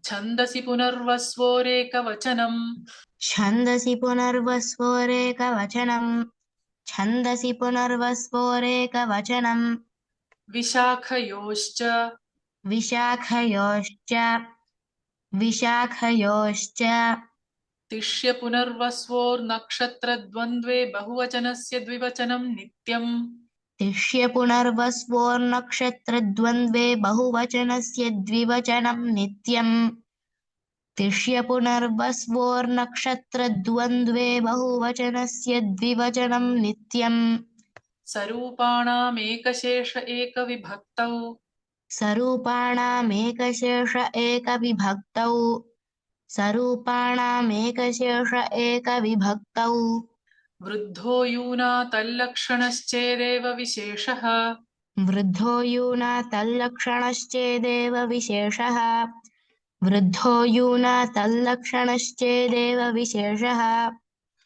छन्दसि पुनर्वस्वोरेकवचनम् छन्दसि पुनर्वस्वोरेकवचनम् छन्दसि पुनर्वस्वोरेकवचनम् विशाखयोश्च विशाखयोश्च विशाखयोश्च तिष्य पुनर्वस्वोर्नक्षत्रद्वन्द्वे बहुवचनस्य द्विवचनं नित्यम् तिष्य पुनर्वस्वोर्नक्षत्रद्वन्द्वे बहुवचनस्य द्विवचनं नित्यम् तिष्य पुनर्वस्वोर्नक्षत्रद्वन्द्वे बहुवचनस्य द्विवचनं नित्यम् सरूपाणामेकशेष एकविभक्तौ सरूपाणामेकशेष एकविभक्तौ सरूपाणामेकशेष एकविभक्तौ वृद्धो यूना तल्लक्षणश्चेदेव विशेषः वृद्धो यूना तल्लक्षणश्चेदेव विशेषः वृद्धो यूना तल्लक्षणश्चेदेव विशेषः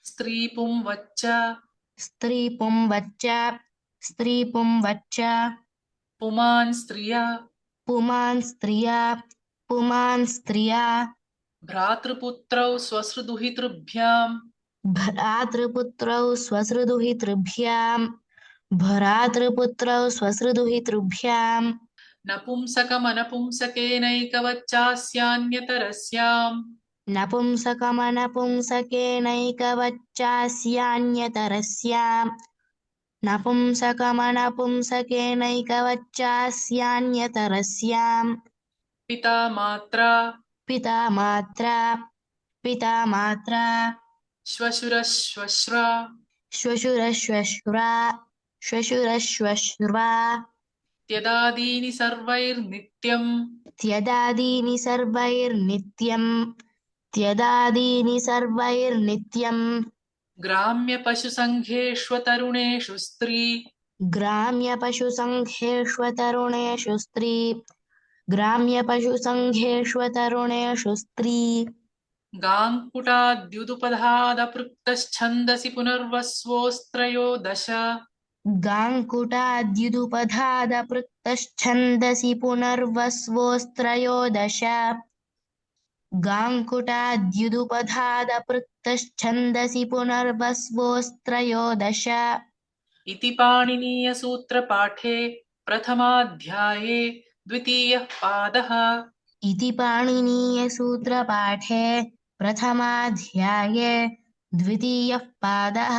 स्त्रीपुंवच्च स्त्रीपुंवच्च स्त्रीपुंवच्च पुमान् स्त्रिया पुमान् स्त्रिया पुमान् स्त्रिया भ्रातृपुत्रौ स्वसृदुहितृभ्याम् भ्रातृपुत्रौ स्वसृदुहितृभ्याम् भ्रातृपुत्रौ स्वसृदुहितृभ्याम् नपुंसकमनपुंसकेनैकवच्चास्यान्यतरस्याम् नपुंसकमनपुंसकेनैकवच्चास्यान्यतरस्याम् नपुंसकमनपुंसकेनैकवच्चास्यान्यतरस्याम् पिता मात्रा पिता मात्रा पिता मात्रा श्वशुरश्वश्रा श्वशुरश्वश्रुवा श्वशुरश्वश्रुवा त्यदादीनि सर्वैर्नित्यम् त्यदादीनि सर्वैर्नित्यम् त्यदादीनि सर्वैर्नित्यम् ग्राम्यपशुसङ्घेष्वतरुणेषु स्त्री ग्राम्यपशुसङ्घेष्वतरुणेषु स्त्री ग्राम्यपशुसङ्घेष्वतरुणेषु स्त्री गाङ्कुटाद्युदुपधादपृक्तश्छन्दसि पुनर्वस्वोस्त्रयोदश गाङ्कुटाद्युदुपधादपृक्तश्छन्दसि पुनर्वस्वोऽस्त्रयोदश गाङ्कुटाद्युदुपधादपृक्तश्छन्दसि पुनर्वस्वोऽस्त्रयोदश इति पाणिनीयसूत्रपाठे प्रथमाध्याये द्वितीयः पादः इति पाणिनीयसूत्रपाठे प्रथमाध्याये द्वितीयः पादः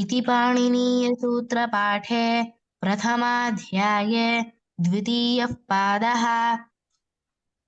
इति पाणिनीयसूत्रपाठे प्रथमाध्याये द्वितीयः पादः